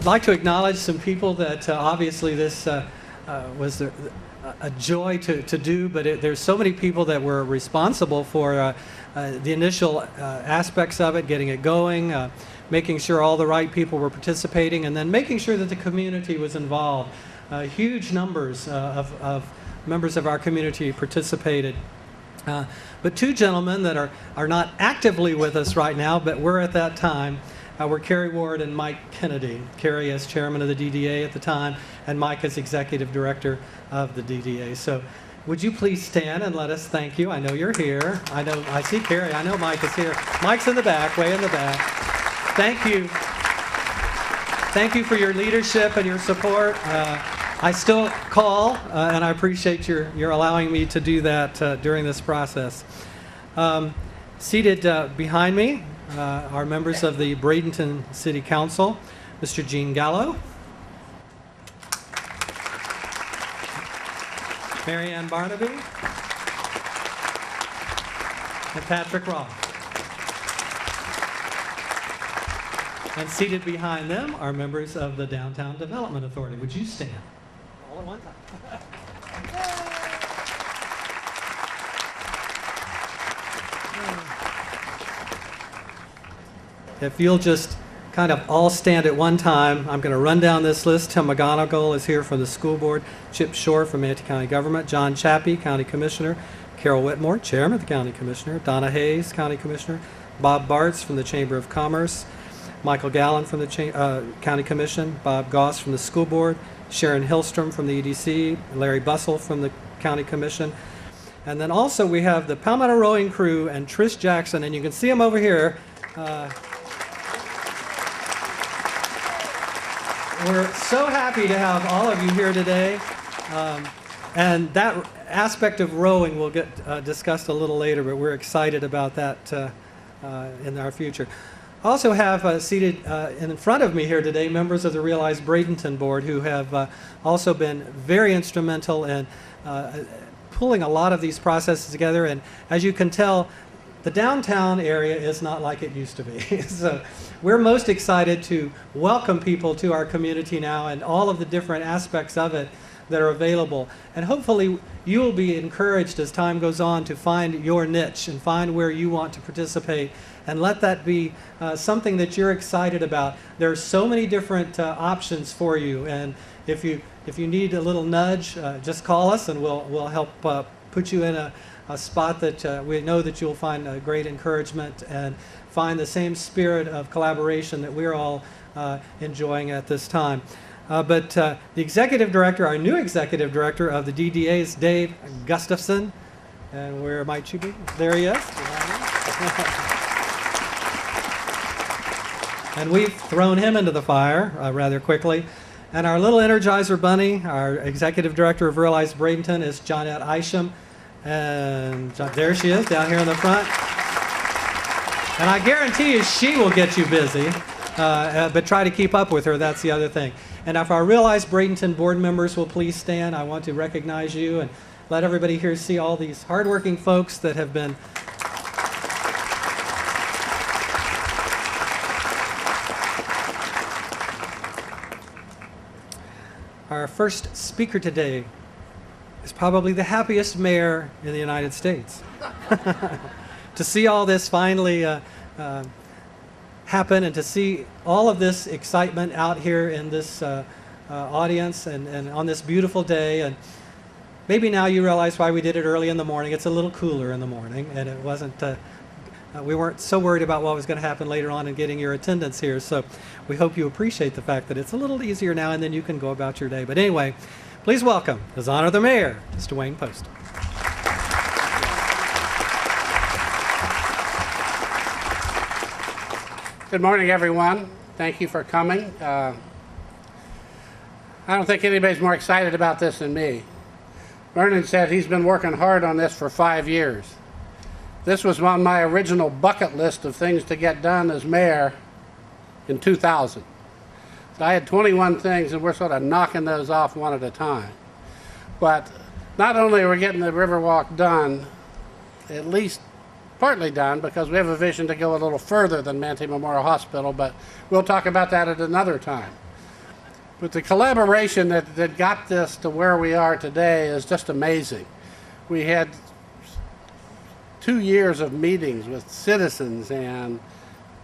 like to acknowledge some people that obviously this was a joy to do, but there's so many people that were responsible for the initial aspects of it, getting it going, making sure all the right people were participating, and then making sure that the community was involved. Huge numbers of members of our community participated. But two gentlemen that are not actively with us right now, but were at that time, were Kerry Ward and Mike Kennedy. Kerry as chairman of the DDA at the time, and Mike as executive director of the DDA. So would you please stand and let us thank you? I know you're here. I see Kerry. I know Mike is here. Mike's in the back, way in the back. Thank you. Thank you for your leadership and your support. I still call, and I appreciate your allowing me to do that during this process. Seated behind me are members of the Bradenton City Council, Mr. Gene Gallo, Mary Ann Barnaby, and Patrick Roth. And seated behind them are members of the Downtown Development Authority. Would you stand? All at one time. If you'll just kind of all stand at one time, I'm going to run down this list. Tim McGonigal is here from the school board, Chip Shore from Manatee County Government, John Chappie, County Commissioner, Carol Whitmore, Chairman of the County Commissioner, Donna Hayes, County Commissioner, Bob Bartz from the Chamber of Commerce, Michael Gallen from the County Commission, Bob Goss from the school board, Sharon Hillstrom from the EDC, Larry Bussell from the County Commission. And then also we have the Palmetto Rowing Crew and Trish Jackson, and you can see them over here. We're so happy to have all of you here today. And that aspect of rowing will get discussed a little later, but we're excited about that in our future. I also have seated in front of me here today members of the Realize Bradenton Board who have also been very instrumental in pulling a lot of these processes together. And as you can tell, the downtown area is not like it used to be. So we're most excited to welcome people to our community now and all of the different aspects of it that are available. And hopefully you will be encouraged as time goes on to find your niche and find where you want to participate, and let that be something that you're excited about. There are so many different options for you, and if you need a little nudge, just call us and we'll help put you in a spot that we know that you'll find great encouragement and find the same spirit of collaboration that we're all enjoying at this time. But the executive director, our new executive director of the DDA is Dave Gustafson. And where might you be? There he is. And we've thrown him into the fire rather quickly. And our little Energizer bunny, our executive director of Realize Bradenton, is Johnette Isham. And there she is down here in the front. And I guarantee you she will get you busy, but try to keep up with her, that's the other thing. And if our Realize Bradenton board members will please stand, I want to recognize you and let everybody here see all these hardworking folks that have been Our first speaker today is probably the happiest mayor in the United States. To see all this finally happen and to see all of this excitement out here in this audience and on this beautiful day. And maybe now you realize why we did it early in the morning. It's a little cooler in the morning, and it wasn't, we weren't so worried about what was going to happen later on in getting your attendance here. So we hope you appreciate the fact that it's a little easier now, and then you can go about your day. But anyway, please welcome, His Honor the Mayor, Mr. Wayne Post. Good morning, everyone. Thank you for coming. I don't think anybody's more excited about this than me. Vernon said he's been working hard on this for 5 years. This was on my original bucket list of things to get done as mayor in 2000. So I had 21 things, and we're sort of knocking those off one at a time. But not only are we getting the Riverwalk done, at least partly done, because we have a vision to go a little further than Manatee Memorial Hospital, but we'll talk about that at another time. But the collaboration that got this to where we are today is just amazing. We had 2 years of meetings with citizens and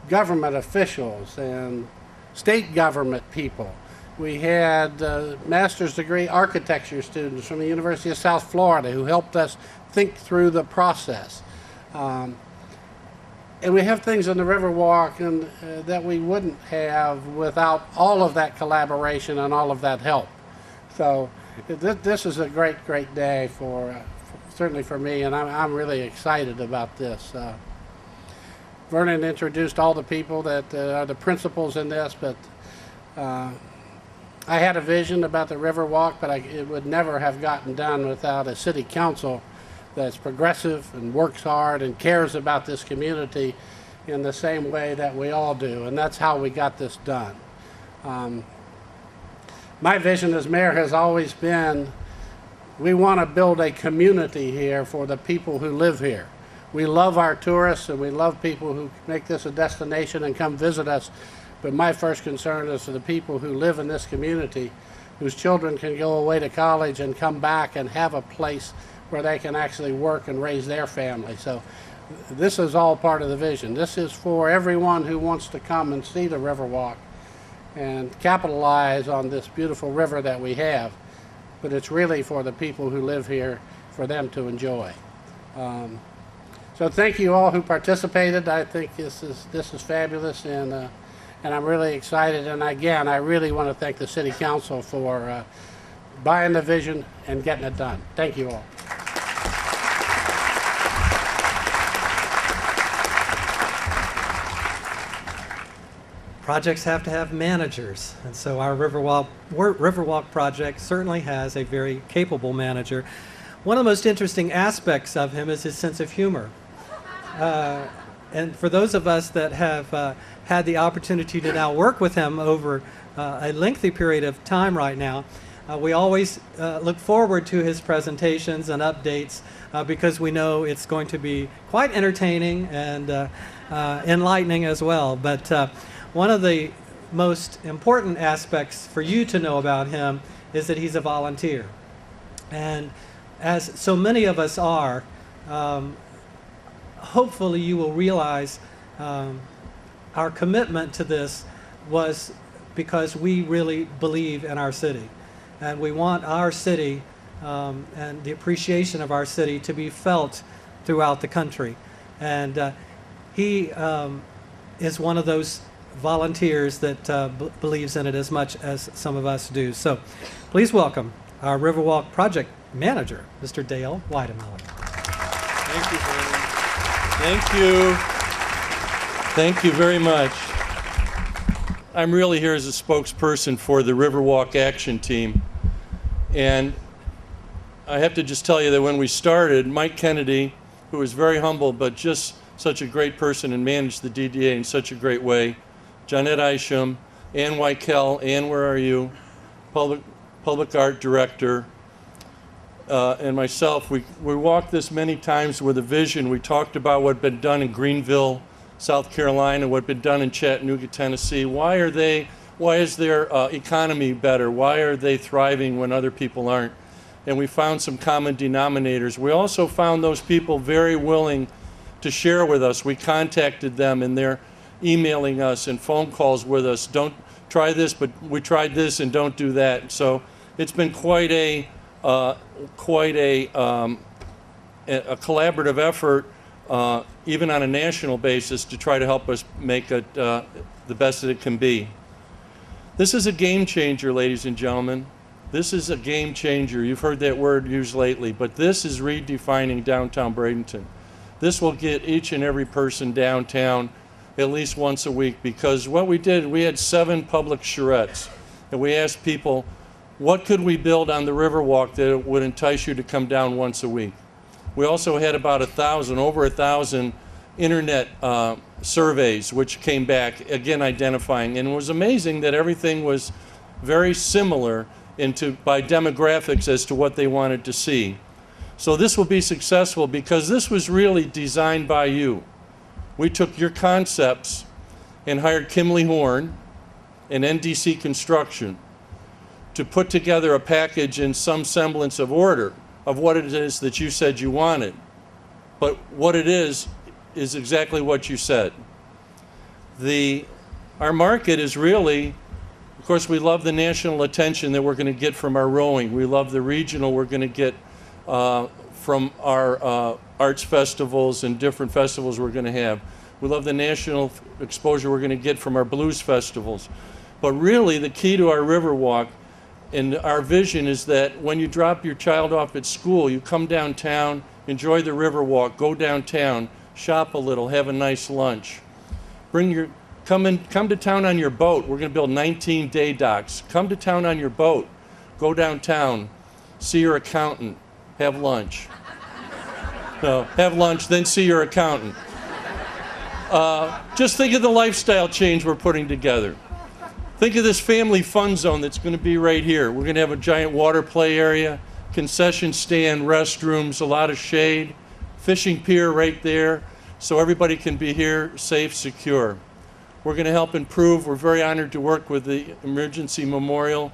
government officials and state government people. We had master's degree architecture students from the University of South Florida who helped us think through the process. And we have things in the Riverwalk that we wouldn't have without all of that collaboration and all of that help. So this is a great, great day certainly for me, and I'm really excited about this. Vernon introduced all the people that are the principals in this, but I had a vision about the Riverwalk, but it would never have gotten done without a city council that's progressive and works hard and cares about this community in the same way that we all do, and that's how we got this done. My vision as mayor has always been, we want to build a community here for the people who live here. We love our tourists and we love people who make this a destination and come visit us, but my first concern is for the people who live in this community, whose children can go away to college and come back and have a place where they can actually work and raise their family. So this is all part of the vision. This is for everyone who wants to come and see the Riverwalk and capitalize on this beautiful river that we have, but it's really for the people who live here, for them to enjoy. So thank you all who participated. I think this is fabulous, and I'm really excited. And again, I really want to thank the City Council for buying the vision and getting it done. Thank you all. Projects have to have managers, and so our Riverwalk project certainly has a very capable manager. One of the most interesting aspects of him is his sense of humor. And for those of us that have had the opportunity to now work with him over a lengthy period of time right now, we always look forward to his presentations and updates because we know it's going to be quite entertaining and enlightening as well. But one of the most important aspects for you to know about him is that he's a volunteer. And as so many of us are, hopefully you will realize our commitment to this was because we really believe in our city. And we want our city and the appreciation of our city to be felt throughout the country. And he is one of those volunteers that believes in it as much as some of us do. So please welcome our Riverwalk project manager, Mr. Dale Weidemeller. Thank you, Vernon. Thank you. Thank you very much. I'm really here as a spokesperson for the Riverwalk Action Team. And I have to just tell you that when we started, Mike Kennedy, who was very humble but just such a great person and managed the DDA in such a great way, Johnette Isham, Ann Weikel, Ann, where are you? Public Art Director, and myself, we walked this many times with a vision. We talked about what had been done in Greenville, South Carolina, what had been done in Chattanooga, Tennessee. Why is their economy better? Why are they thriving when other people aren't? And we found some common denominators. We also found those people very willing to share with us. We contacted them and they're emailing us and phone calls with us. Don't try this, but we tried this and don't do that. So it's been quite a collaborative effort, even on a national basis, to try to help us make it the best that it can be. This is a game changer, ladies and gentlemen. This is a game changer. You've heard that word used lately, but this is redefining downtown Bradenton. This will get each and every person downtown at least once a week, because what we did, we had 7 public charrettes, and we asked people, what could we build on the Riverwalk that would entice you to come down once a week? We also had about over 1,000 internet surveys which came back, again identifying, and it was amazing that everything was very similar by demographics as to what they wanted to see. So this will be successful because this was really designed by you. We took your concepts and hired Kimley Horn and NDC Construction to put together a package in some semblance of order of what it is that you said you wanted. But what it is exactly what you said. Our market is really, of course, we love the national attention that we're going to get from our rowing. We love the regional we're going to get from our arts festivals and different festivals we're going to have. We love the national exposure we're going to get from our blues festivals. But really, the key to our Riverwalk and our vision is that when you drop your child off at school, you come downtown, enjoy the Riverwalk, go downtown, shop a little, have a nice lunch. Come to town on your boat. We're going to build 19 day docks. Come to town on your boat. Go downtown. See your accountant. Have lunch. No, have lunch, then see your accountant. Just think of the lifestyle change we're putting together. Think of this family fun zone that's going to be right here. We're going to have a giant water play area, concession stand, restrooms, a lot of shade, fishing pier right there, so everybody can be here safe, secure. We're going to help improve. We're very honored to work with the Emergency Memorial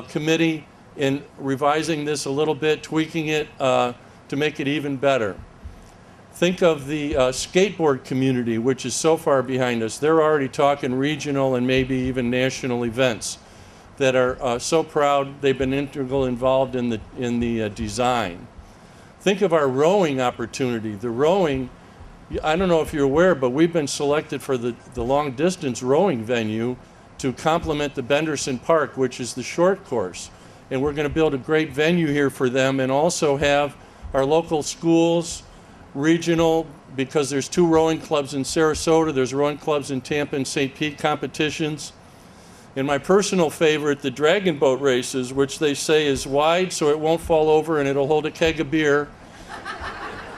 Committee in revising this a little bit, tweaking it to make it even better. Think of the skateboard community, which is so far behind us. They're already talking regional and maybe even national events that are so proud they've been involved in the design. Think of our rowing opportunity. The rowing, I don't know if you're aware, but we've been selected for the long distance rowing venue to complement the Benderson Park, which is the short course. And we're going to build a great venue here for them and also have our local schools, regional, because there's 2 rowing clubs in Sarasota, there's rowing clubs in Tampa and St. Pete competitions. And my personal favorite, the dragon boat races, which they say is wide so it won't fall over and it'll hold a keg of beer.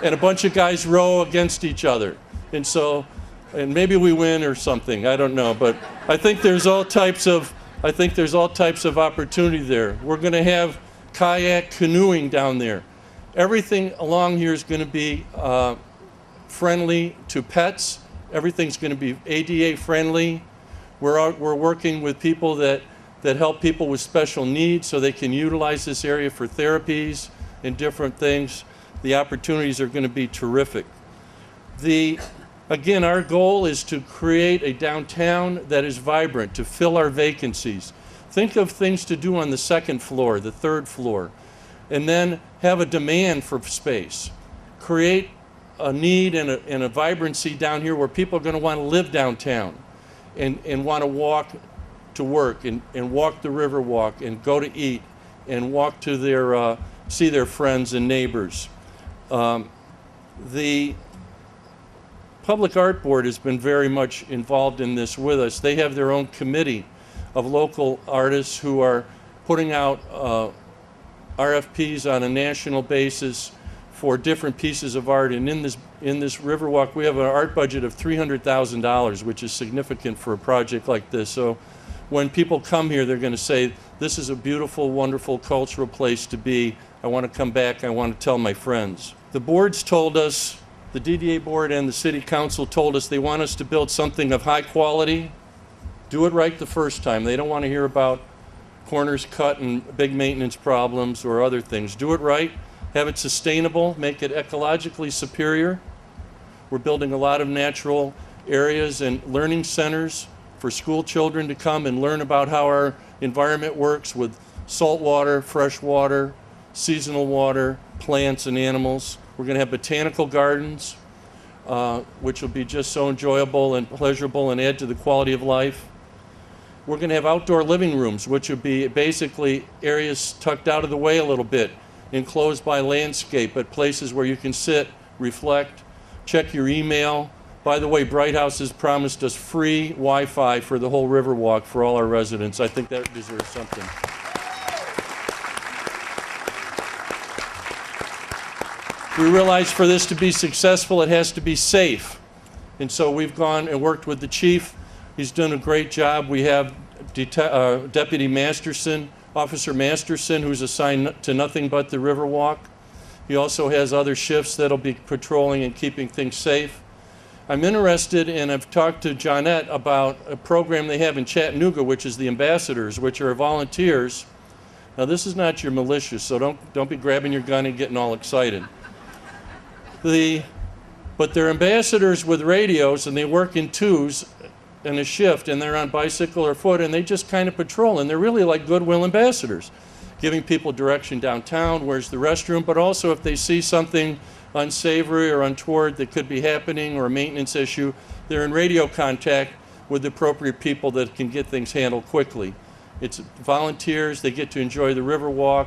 And a bunch of guys row against each other. And maybe we win or something, I don't know. But I think there's all types of opportunity there. We're going to have kayak canoeing down there. Everything along here is going to be friendly to pets. Everything's going to be ADA friendly. We're working with people that help people with special needs so they can utilize this area for therapies and different things. The opportunities are going to be terrific. Again, our goal is to create a downtown that is vibrant, to fill our vacancies. Think of things to do on the 2nd floor, the 3rd floor, and then have a demand for space. Create a need and a vibrancy down here where people are going to want to live downtown and want to walk to work and walk the Riverwalk and go to eat and walk to see their friends and neighbors. The Public Art Board has been very much involved in this with us. They have their own committee of local artists who are putting out RFPs on a national basis for different pieces of art. And in this Riverwalk, we have an art budget of $300,000, which is significant for a project like this. So when people come here, they're going to say, this is a beautiful, wonderful cultural place to be. I want to come back. I want to tell my friends. The boards told us, the DDA board and the city council told us they want us to build something of high quality. Do it right the first time. They don't want to hear about corners cut and big maintenance problems or other things. Do it right. Have it sustainable. Make it ecologically superior. We're building a lot of natural areas and learning centers for school children to come and learn about how our environment works with salt water, fresh water, seasonal water, plants and animals. We're going to have botanical gardens, which will be just so enjoyable and pleasurable and add to the quality of life. We're going to have outdoor living rooms, which will be basically areas tucked out of the way a little bit, enclosed by landscape, but places where you can sit, reflect, check your email. By the way, Bright House has promised us free Wi-Fi for the whole Riverwalk for all our residents. I think that deserves something. We realize for this to be successful, it has to be safe. And so we've gone and worked with the chief. He's done a great job. We have Deputy Masterson, Officer Masterson, who's assigned to nothing but the Riverwalk. He also has other shifts that'll be patrolling and keeping things safe. I'm interested, and I've talked to Johnette about a program they have in Chattanooga, which is the Ambassadors, which are volunteers Now, this is not your militia, so don't be grabbing your gun and getting all excited. But they're ambassadors with radios, and they work in twos in a shift, and they're on bicycle or foot, and they just kind of patrol, and they're really like goodwill ambassadors, giving people direction downtown, where's the restroom, but also if they see something unsavory or untoward that could be happening or a maintenance issue, they're in radio contact with the appropriate people that can get things handled quickly. It's volunteers, they get to enjoy the Riverwalk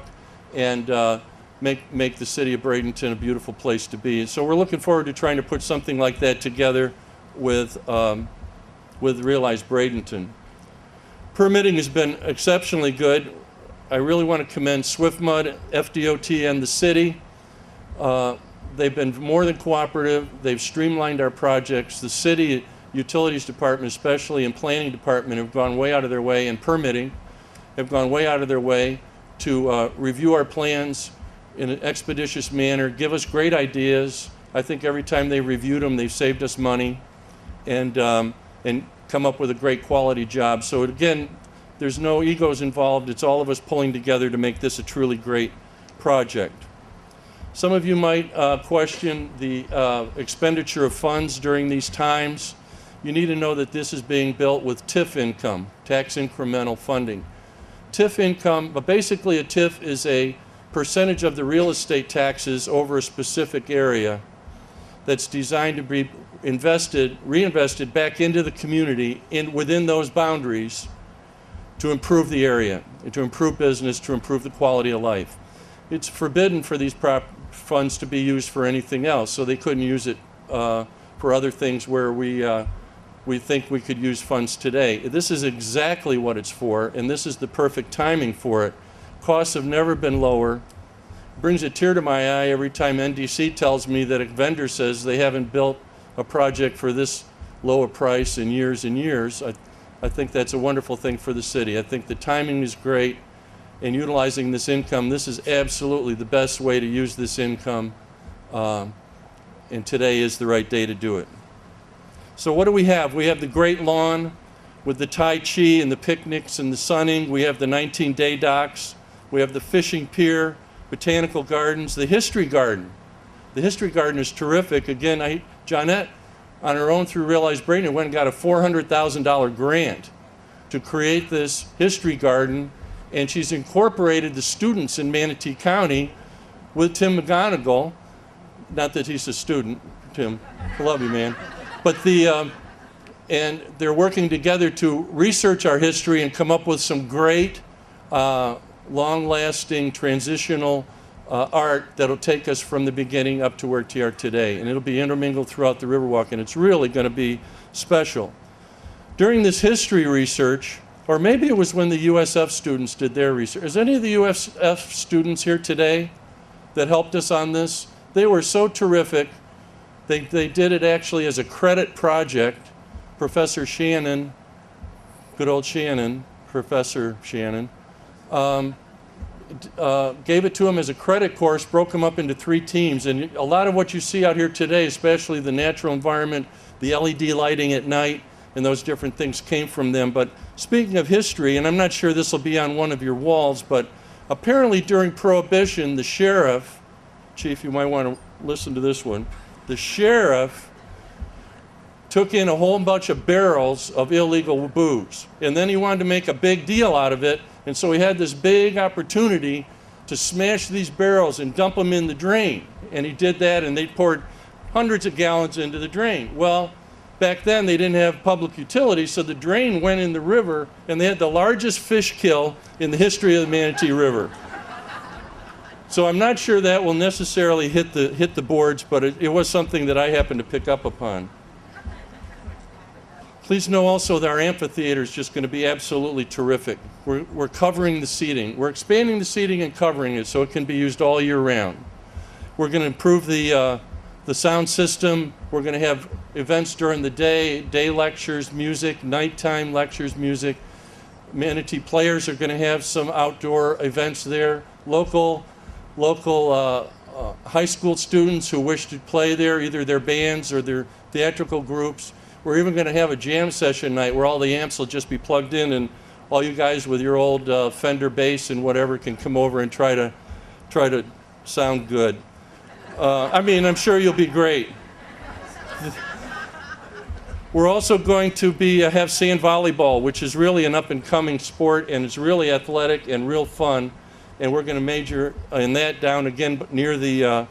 and make the city of Bradenton a beautiful place to be. And so we're looking forward to trying to put something like that together with Realize Bradenton. Permitting has been exceptionally good. I really want to commend SwiftMud, FDOT, and the city. They've been more than cooperative. They've streamlined our projects. The city utilities department, especially, and planning department have gone way out of their way, and permitting have gone way out of their way to review our plans in an expeditious manner, give us great ideas. I think every time they reviewed them, they've saved us money and come up with a great quality job. So again, there's no egos involved. It's all of us pulling together to make this a truly great project. Some of you might question the expenditure of funds during these times. You need to know that this is being built with TIF income, tax incremental funding. TIF income, but basically a TIF is a percentage of the real estate taxes over a specific area that's designed to be reinvested back into the community within those boundaries to improve the area, to improve business, to improve the quality of life. It's forbidden for these funds to be used for anything else, so they couldn't use it for other things where we think we could use funds today. This is exactly what it's for, and this is the perfect timing for it. Costs have never been lower. It brings a tear to my eye every time NDC tells me that a vendor says they haven't built a project for this low a price in years and years. I think that's a wonderful thing for the city. I think the timing is great, and utilizing this income, this is absolutely the best way to use this income, and today is the right day to do it. So what do we have? We have the great lawn with the Tai Chi and the picnics and the sunning. We have the 19-day docks. We have the fishing pier, botanical gardens, the history garden. The history garden is terrific. Again, Johnette, on her own through Realize Bradenton, went and got a $400,000 grant to create this history garden, and she's incorporated the students in Manatee County with Tim McGonigal. Not that he's a student, Tim. I love you, man. But and they're working together to research our history and come up with some great, long-lasting, transitional art that'll take us from the beginning up to where we are today. And it'll be intermingled throughout the Riverwalk, and it's really going to be special. During this history research, or maybe it was when the USF students did their research. Is any of the USF students here today that helped us on this? They were so terrific. They did it actually as a credit project. Professor Shannon, good old Shannon, Professor Shannon, gave it to them as a credit course, broke them up into 3 teams. And a lot of what you see out here today, especially the natural environment, the LED lighting at night, and those different things came from them. But speaking of history, and I'm not sure this will be on one of your walls, but apparently during Prohibition, the sheriff, Chief, you might want to listen to this one, the sheriff took in a whole bunch of barrels of illegal booze, and then he wanted to make a big deal out of it, and so he had this big opportunity to smash these barrels and dump them in the drain, and he did that, and they poured hundreds of gallons into the drain. Well, back then they didn't have public utilities, so the drain went in the river, and they had the largest fish kill in the history of the Manatee River. So I'm not sure that will necessarily hit the boards, but it was something that I happened to pick up upon. Please know also that our amphitheater is just going to be absolutely terrific. We're covering the seating. We're expanding the seating and covering it so it can be used all year round. We're going to improve the sound system. We're going to have events during the day lectures, music, nighttime lectures, music. Manatee players are going to have some outdoor events there. Local high school students who wish to play there, either their bands or their theatrical groups. We're even going to have a jam session night where all the amps will just be plugged in and all you guys with your old Fender bass and whatever can come over and try to sound good. I mean, I'm sure you'll be great. We're also going to have sand volleyball, which is really an up-and-coming sport, and it's really athletic and real fun. And we're going to major in that down again near the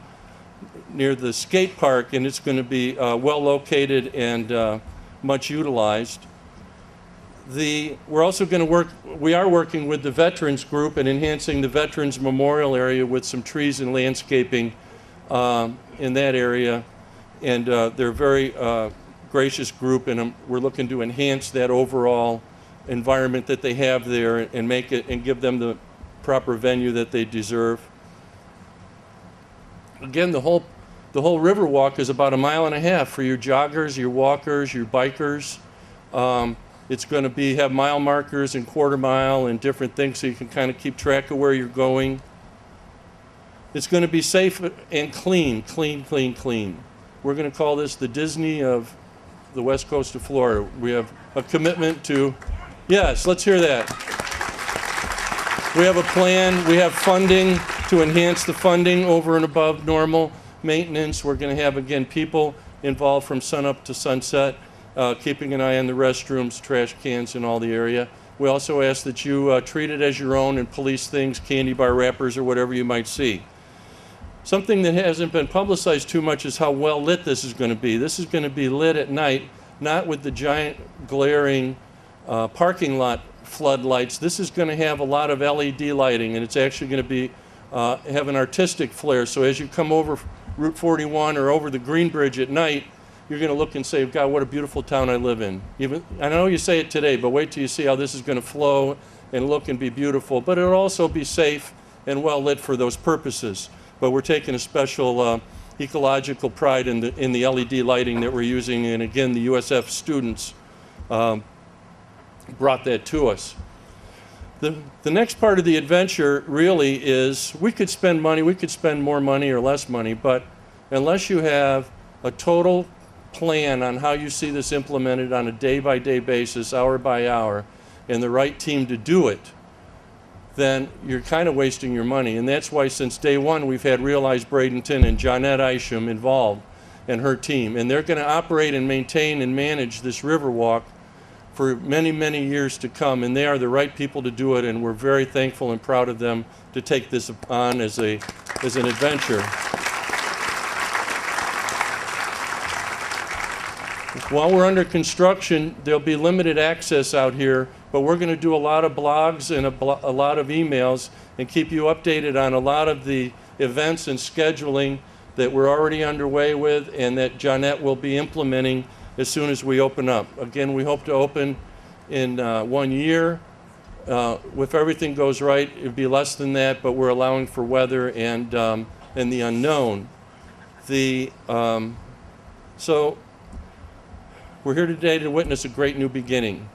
skate park, and it's going to be well located and much utilized. We're also going to we are working with the Veterans Group and enhancing the Veterans Memorial area with some trees and landscaping in that area. And they're a very gracious group, and we're looking to enhance that overall environment that they have there and make it and give them the proper venue that they deserve. Again, the whole Riverwalk is about 1.5 miles for your joggers, your walkers, your bikers. It's going to have mile markers and quarter mile and different things so you can kind of keep track of where you're going. It's going to be safe and clean. We're going to call this the Disney of the west coast of Florida. We have a commitment to, yes, let's hear that. We have a plan, we have funding to enhance the funding over and above normal maintenance. We're going to have, again, people involved from sunup to sunset, keeping an eye on the restrooms, trash cans in all the area. We also ask that you treat it as your own and police things, candy bar wrappers or whatever you might see. Something that hasn't been publicized too much is how well lit this is going to be. This is going to be lit at night, not with the giant glaring parking lot floodlights. This is going to have a lot of LED lighting, and it's actually going to be have an artistic flair. So as you come over Route 41 or over the Green Bridge at night, you're going to look and say, God, what a beautiful town I live in. I know you say it today, but wait till you see how this is going to flow and look and be beautiful. But it'll also be safe and well lit for those purposes. But we're taking a special ecological pride in the LED lighting that we're using, and again, the USF students brought that to us. The next part of the adventure really is we could spend money, we could spend more money or less money, but unless you have a total plan on how you see this implemented on a day-by-day basis, hour by hour, and the right team to do it, then you're kind of wasting your money. And that's why since day one we've had Realize Bradenton and Johnette Isham involved and her team. And they're going to operate and maintain and manage this Riverwalk for many, many years to come. And they are the right people to do it, and we're very thankful and proud of them to take this on as an adventure. While we're under construction, there'll be limited access out here, but we're going to do a lot of blogs and a lot of emails and keep you updated on a lot of the events and scheduling that we're already underway with and that Johnette will be implementing as soon as we open up. Again, we hope to open in 1 year. If everything goes right, it'd be less than that, but we're allowing for weather and the unknown. So we're here today to witness a great new beginning.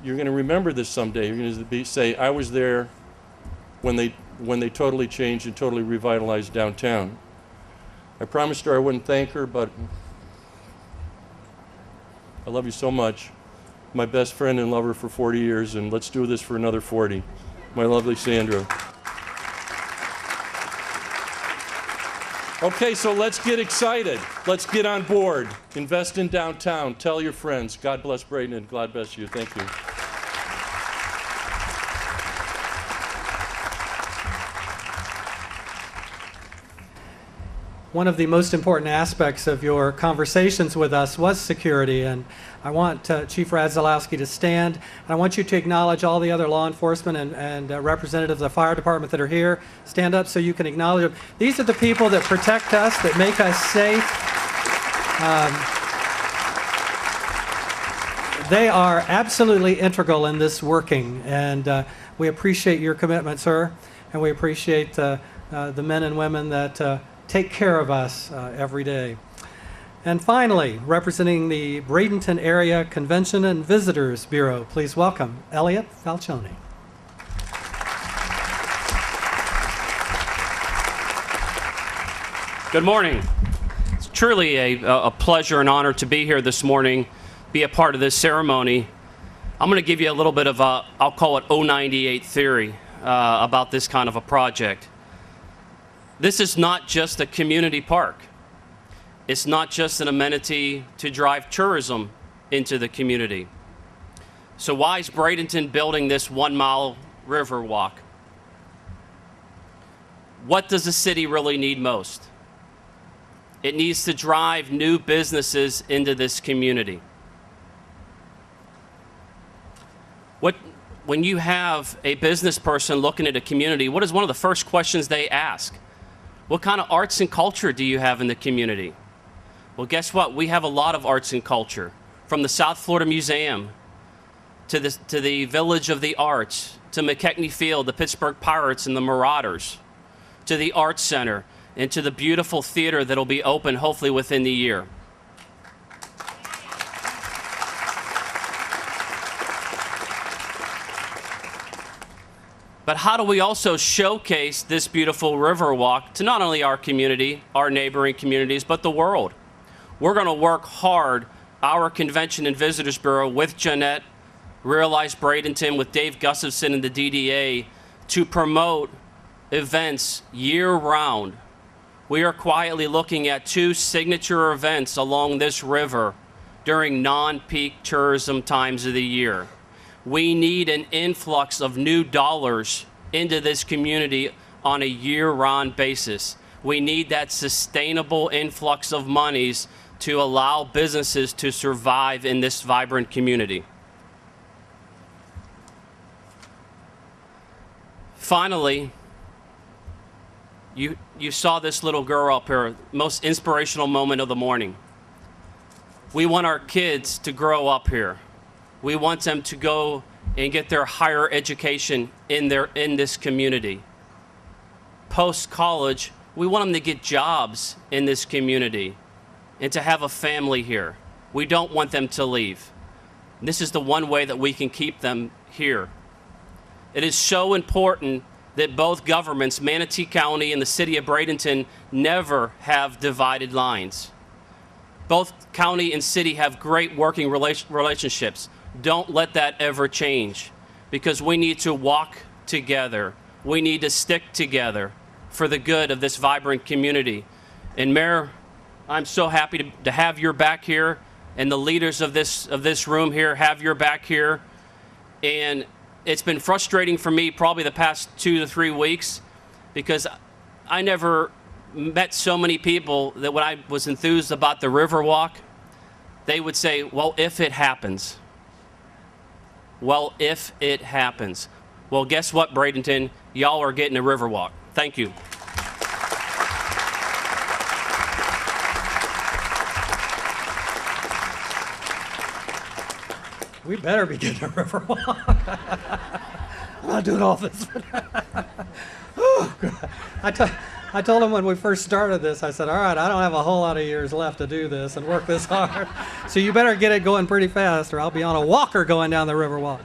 You're going to remember this someday. You're going to say, I was there when they totally changed and totally revitalized downtown. I promised her I wouldn't thank her, but I love you so much. My best friend and lover for 40 years, and let's do this for another 40. My lovely Sandra. Okay, so let's get excited. Let's get on board. Invest in downtown. Tell your friends. God bless Braden and God bless you. Thank you. One of the most important aspects of your conversations with us was security, and I want Chief Radzalowski to stand, and I want you to acknowledge all the other law enforcement and representatives of the fire department that are here. Stand up so you can acknowledge them. These are the people that protect us, that make us safe. They are absolutely integral in this working, and we appreciate your commitment, sir, and we appreciate the men and women that take care of us every day. And finally, representing the Bradenton Area Convention and Visitors Bureau, please welcome Elliot Falcione. Good morning. It's truly a pleasure and honor to be here this morning, be a part of this ceremony. I'm going to give you a little bit of a, I'll call it 098 theory about this kind of a project. This is not just a community park. It's not just an amenity to drive tourism into the community. So why is Bradenton building this 1-mile river walk? What does the city really need most? It needs to drive new businesses into this community. When you have a business person looking at a community, what is one of the first questions they ask? What kind of arts and culture do you have in the community? Well, guess what? We have a lot of arts and culture, from the South Florida Museum to the Village of the Arts, to McKechnie Field, the Pittsburgh Pirates and the Marauders, to the Arts Center, and to the beautiful theater that'll be open hopefully within the year. But how do we also showcase this beautiful Riverwalk to not only our community, our neighboring communities, but the world? We're going to work hard, our Convention and Visitors Bureau, with Jeanette, Realize Bradenton, with Dave Gustafson and the DDA, to promote events year-round. We are quietly looking at 2 signature events along this river during non-peak tourism times of the year. We need an influx of new dollars into this community on a year-round basis. We need that sustainable influx of monies to allow businesses to survive in this vibrant community. Finally, you saw this little girl up here, most inspirational moment of the morning. We want our kids to grow up here. We want them to go and get their higher education in this community. Post-college, we want them to get jobs in this community and to have a family here. We don't want them to leave. This is the one way that we can keep them here. It is so important that both governments, Manatee County and the city of Bradenton, never have divided lines. Both county and city have great working relationships. Don't let that ever change, because we need to walk together. We need to stick together for the good of this vibrant community. And Mayor, I'm so happy to have your back here, and the leaders of this room here have your back here. And it's been frustrating for me probably the past 2 to 3 weeks, because I never met so many people that when I was enthused about the Riverwalk, they would say, well, if it happens. Well, if it happens. Well, guess what, Bradenton? Y'all are getting a Riverwalk. Thank you. We better be getting a Riverwalk. I'm not doing all this. Oh, God. I told him when we first started this, I said, all right, I don't have a whole lot of years left to do this and work this hard. So you better get it going pretty fast, or I'll be on a walker going down the Riverwalk.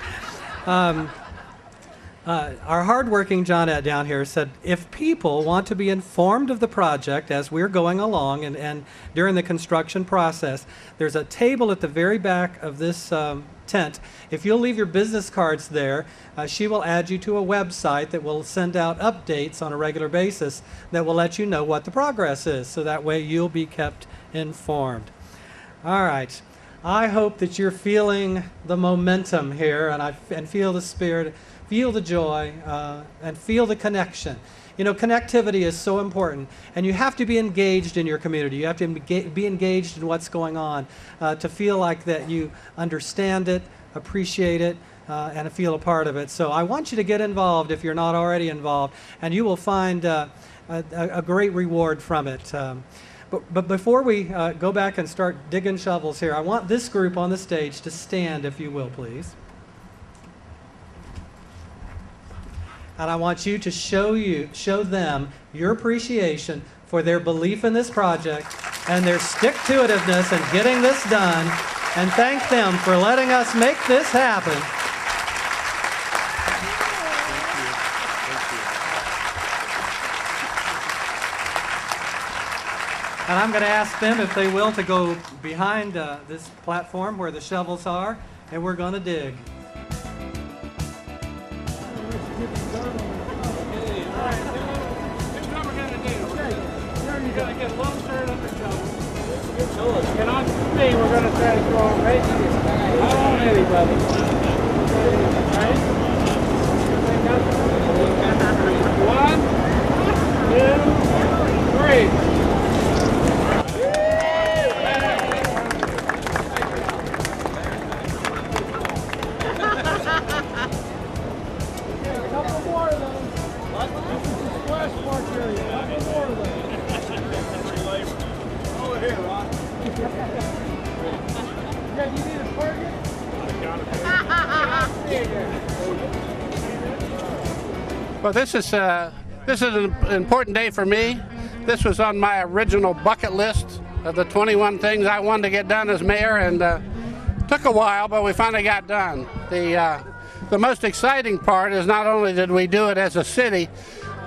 Our hardworking Johnette down here said, if people want to be informed of the project as we're going along and during the construction process, there's a table at the very back of this tent. If you'll leave your business cards there, she will add you to a website that will send out updates on a regular basis that will let you know what the progress is, so that way you'll be kept informed. All right. I hope that you're feeling the momentum here and feel the spirit, feel the joy, and feel the connection. You know, connectivity is so important, and you have to be engaged in your community. You have to be engaged in what's going on to feel like that you understand it, appreciate it, and feel a part of it. So I want you to get involved if you're not already involved, and you will find a great reward from it. But before we go back and start digging shovels here, I want this group on the stage to stand, if you will, please. And I want you to show them your appreciation for their belief in this project and their stick-to-itiveness in getting this done, and thank them for letting us make this happen. And I'm going to ask them, if they will, to go behind this platform where the shovels are, and we're going to dig. He's going to get a little dirt on the shovel. And on me, we're going to try to throw it right here. I don't want anybody. Right? 1, 2, 3. Well, this is an important day for me. This was on my original bucket list of the 21 things I wanted to get done as mayor, and took a while, but we finally got done. The most exciting part is not only did we do it as a city,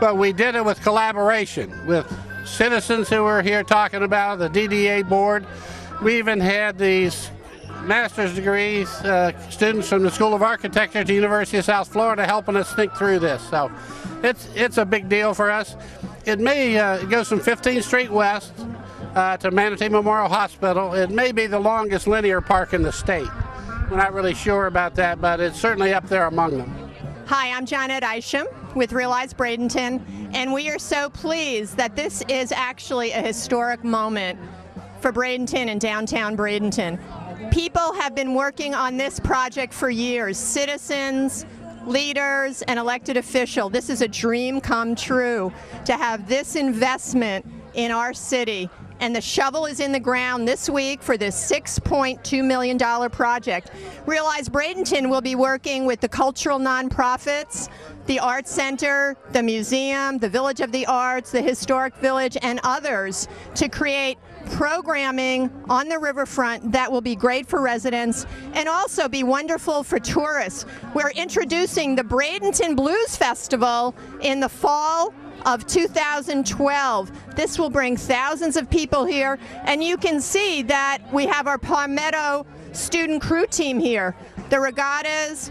but we did it with collaboration with citizens who were here talking about the DDA board. We even had these master's degrees students from the School of Architecture at the University of South Florida helping us think through this. So it's a big deal for us. It goes from 15th Street West to Manatee Memorial Hospital. It may be the longest linear park in the state. We're not really sure about that, but it's certainly up there among them. Hi, I'm Janet Isham with Realize Bradenton, and we are so pleased that this is actually a historic moment for Bradenton and downtown Bradenton. People have been working on this project for years, citizens, leaders, and elected officials. This is a dream come true to have this investment in our city. And the shovel is in the ground this week for this $6.2 million project. Realize Bradenton will be working with the cultural nonprofits, the Arts Center, the museum, the Village of the Arts, the Historic Village, and others to create programming on the riverfront that will be great for residents and also be wonderful for tourists. We're introducing the Bradenton Blues Festival in the fall of 2012. This will bring thousands of people here, and you can see that we have our Palmetto student crew team here. The regattas,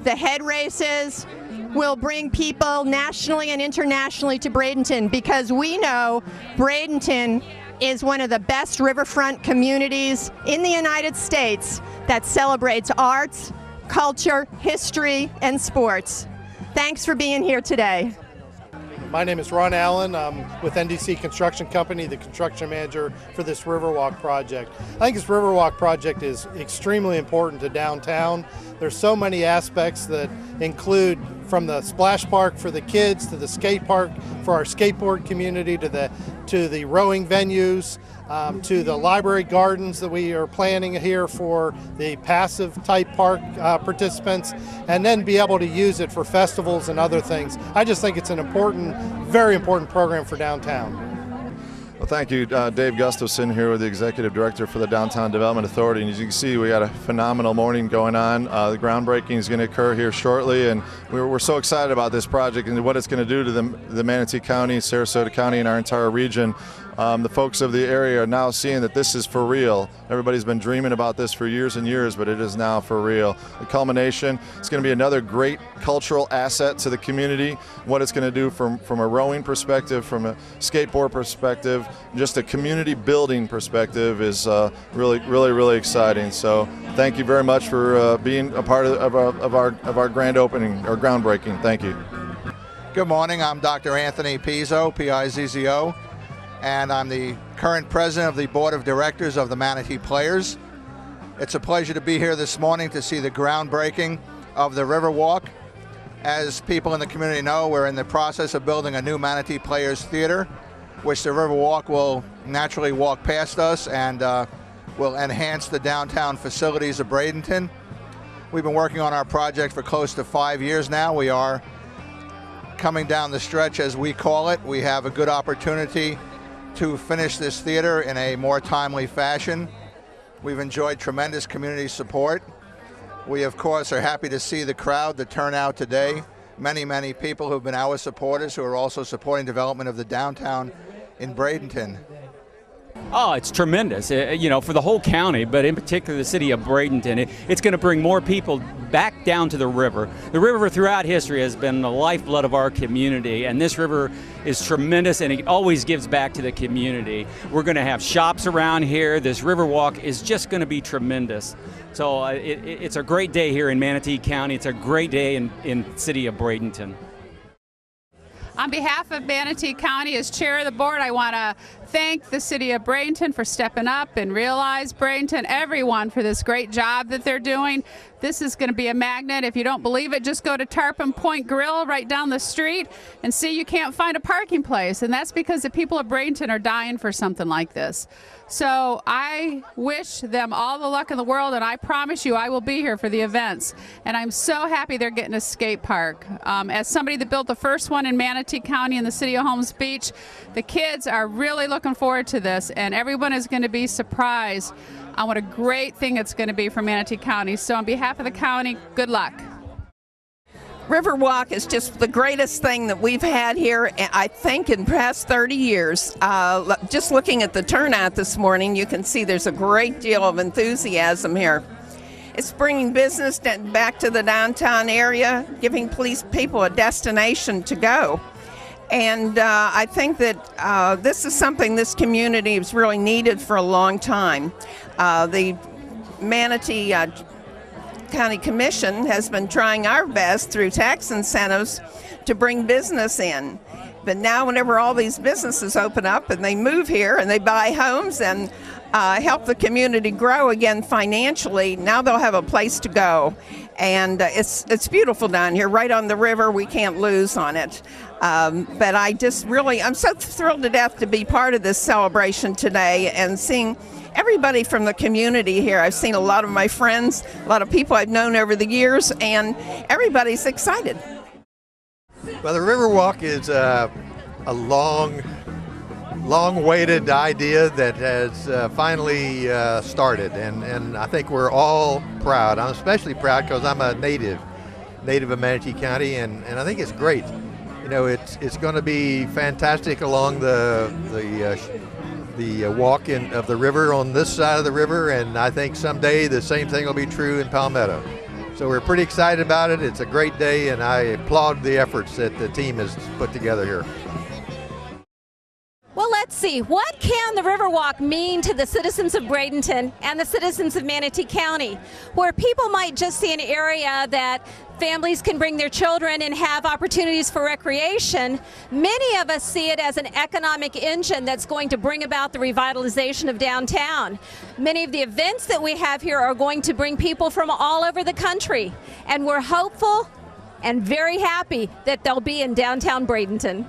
the head races will bring people nationally and internationally to Bradenton because we know Bradenton is one of the best riverfront communities in the United States that celebrates arts, culture, history, and sports. Thanks for being here today. My name is Ron Allen. I'm with NDC Construction Company, the construction manager for this Riverwalk project. I think this Riverwalk project is extremely important to downtown. There's so many aspects that include from the splash park for the kids to the skate park for our skateboard community to the rowing venues, to the library gardens that we are planning here for the passive type park participants, and then be able to use it for festivals and other things. I just think it's an important, very important program for downtown. Well, thank you, Dave Gustafson here with the Executive Director for the Downtown Development Authority. And as you can see, we got a phenomenal morning going on. The groundbreaking is going to occur here shortly, and we're so excited about this project and what it's going to do to the Manatee County, Sarasota County, and our entire region. The folks of the area are now seeing that this is for real. Everybody's been dreaming about this for years and years, but it is now for real. The culmination, it's going to be another great cultural asset to the community. What it's going to do from a rowing perspective, from a skateboard perspective, just a community building perspective is really exciting. So thank you very much for being a part of our grand opening, or groundbreaking. Thank you. Good morning. I'm Dr. Anthony Pizzo, P-I-Z-Z-O. And I'm the current president of the board of directors of the Manatee Players. It's a pleasure to be here this morning to see the groundbreaking of the Riverwalk. As people in the community know, we're in the process of building a new Manatee Players Theater, which the Riverwalk will naturally walk past us and will enhance the downtown facilities of Bradenton. We've been working on our project for close to 5 years now. We are coming down the stretch, as we call it. We have a good opportunity to finish this theater in a more timely fashion. We've enjoyed tremendous community support. We, of course, are happy to see the crowd, the turnout today. Many people who have been our supporters who are also supporting development of the downtown in Bradenton. Oh, it's tremendous, you know, for the whole county, but in particular the city of Bradenton. It's going to bring more people back down to the river. The river throughout history has been the lifeblood of our community, and this river is tremendous, and it always gives back to the community. We're going to have shops around here. This Riverwalk is just going to be tremendous. So it's a great day here in Manatee County. It's a great day in city of Bradenton. On behalf of Manatee County, as chair of the board, I want to thank the city of Bradenton for stepping up and Realize Bradenton, everyone for this great job that they're doing. This is going to be a magnet. If you don't believe it, just go to Tarpon Point Grill right down the street and see you can't find a parking place. And that's because the people of Bradenton are dying for something like this. So I wish them all the luck in the world, and I promise you I will be here for the events. And I'm so happy they're getting a skate park. As somebody that built the first one in Manatee County in the city of Holmes Beach, the kids are really looking forward to this, and everyone is going to be surprised on what a great thing it's going to be for Manatee County. So on behalf of the county, good luck. Riverwalk is just the greatest thing that we've had here, I think, in the past 30 years. Just looking at the turnout this morning, you can see there's a great deal of enthusiasm here. It's bringing business back to the downtown area, giving people a destination to go. And I think that this is something this community has really needed for a long time. The Manatee County Commission has been trying our best through tax incentives to bring business in. But now whenever all these businesses open up and they move here and they buy homes and help the community grow again financially, now they'll have a place to go. And it's beautiful down here, right on the river. We can't lose on it. But I'm so thrilled to death to be part of this celebration today and seeing everybody from the community here. I've seen a lot of my friends, a lot of people I've known over the years, and everybody's excited. Well, the Riverwalk is a long-awaited idea that has finally started, and I think we're all proud. I'm especially proud because I'm a native of Manatee County, and I think it's great. You know, it's going to be fantastic along the walk of the river on this side of the river, and I think someday the same thing will be true in Palmetto. So we're pretty excited about it. It's a great day, and I applaud the efforts that the team has put together here. Well, let's see. What can the Riverwalk mean to the citizens of Bradenton and the citizens of Manatee County, where people might just see an area that families can bring their children and have opportunities for recreation? Many of us see it as an economic engine that's going to bring about the revitalization of downtown. Many of the events that we have here are going to bring people from all over the country, and we're hopeful and very happy that they'll be in downtown Bradenton.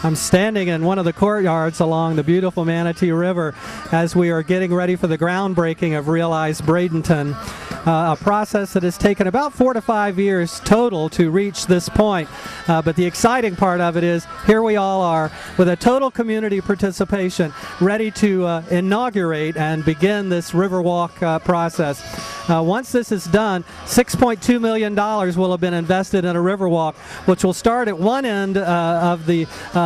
I'm standing in one of the courtyards along the beautiful Manatee River as we are getting ready for the groundbreaking of Realize Bradenton, a process that has taken about 4 to 5 years total to reach this point. But the exciting part of it is here we all are with a total community participation ready to inaugurate and begin this Riverwalk process. Once this is done, $6.2 million will have been invested in a Riverwalk, which will start at one end of the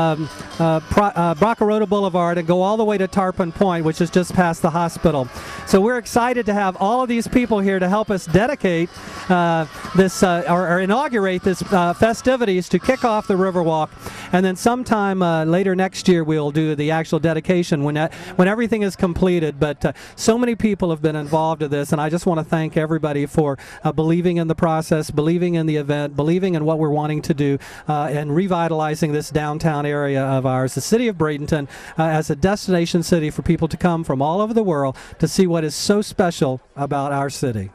Broccarota Boulevard and go all the way to Tarpon Point, which is just past the hospital. So we're excited to have all of these people here to help us dedicate this or inaugurate this festivities to kick off the Riverwalk, and then sometime later next year we'll do the actual dedication when everything is completed. But so many people have been involved in this, and I just want to thank everybody for believing in the process, believing in the event, believing in what we're wanting to do, and revitalizing this downtown area of ours, the city of Bradenton, as a destination city for people to come from all over the world to see what is so special about our city.